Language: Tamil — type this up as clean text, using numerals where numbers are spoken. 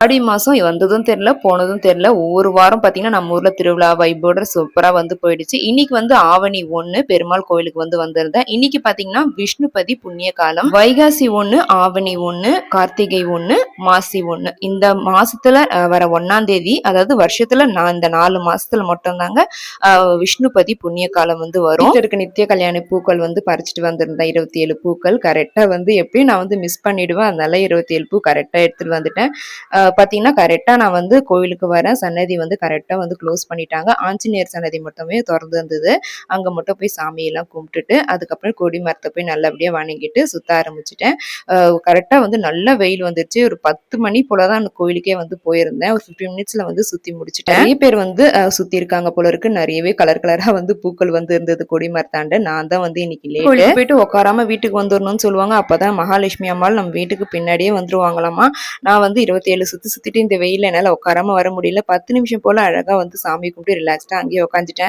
ஆடி மாசம் வந்ததும் தெரியல, போனதும் தெரியல. ஒவ்வொரு வாரம் பார்த்தீங்கன்னா, நம்ம ஊர்ல திருவிழா வைபோட சூப்பரா வந்து போயிடுச்சு. இன்னைக்கு வந்து ஆவணி 1 பெருமாள் கோயிலுக்கு வந்து வந்திருந்தேன். இன்னைக்கு பார்த்தீங்கன்னா, விஷ்ணுபதி புண்ணிய காலம். வைகாசி 1, ஆவணி 1, கார்த்திகை 1, மாசி 1. இந்த மாசத்துல வர 1ஆம் தேதி, அதாவது வருஷத்துல நான் இந்த 4 மாசத்துல மட்டும் தாங்க விஷ்ணுபதி புண்ணிய காலம் வந்து வரும். வீட்டுல இருக்க நித்திய கல்யாணி பூக்கள் வந்து பறிச்சுட்டு வந்திருந்தேன். 27 பூக்கள் கரெக்டா வந்து எப்பயும் நான் வந்து மிஸ் பண்ணிடுவேன். அதனால 27 பூ கரெக்டா எடுத்துட்டு வந்துட்டேன். பார்த்தீங்கன்னா கரெக்டா நான் வந்து கோயிலுக்கு வரேன். சன்னதி வந்து கரெக்டா வந்து க்ளோஸ் பண்ணிட்டாங்க. ஆஞ்சநேயர் சன்னதி மட்டுமே தொறந்து இருந்தது. அங்க மட்டும் போய் சாமியெல்லாம் கும்பிட்டுட்டு, அதுக்கப்புறம் கொடி மரத்த போய் நல்லபடியா வணங்கிட்டு சுத்த ஆரம்பிச்சுட்டேன். கரெக்டா வந்து நல்ல வெயில் வந்துருச்சு. ஒரு 10 மணி போல தான் அந்த கோயிலுக்கே வந்து போயிருந்தேன். ஒரு 15 மினிட்ஸ்ல வந்து சுத்தி முடிச்சுட்டேன். நிறைய பேர் வந்து சுத்தி இருக்காங்க போல இருக்கு. நிறையவே கலர் கலரா வந்து பூக்கள் வந்து இருந்தது கொடி மரத்தாண்ட. நான் தான் வந்து இன்னைக்கு லேட். கோயிலுக்கு போயிட்டு உட்காராம வீட்டுக்கு வந்துரணும்னு சொல்லுவாங்க. அப்பதான் மகாலட்சுமி அம்மாள் நம்ம வீட்டுக்கு பின்னாடியே வந்துருவாங்களாமா. நான் வந்து 27 சுத்திட்டு இந்த வெயில்ல என்னால உட்காராம வர முடியல. 10 நிமிஷம் போல அழகா வந்து சாமி கும்பிட்டு ரிலாக்ஸ்டா அங்கேயே உட்காந்துட்டேன்.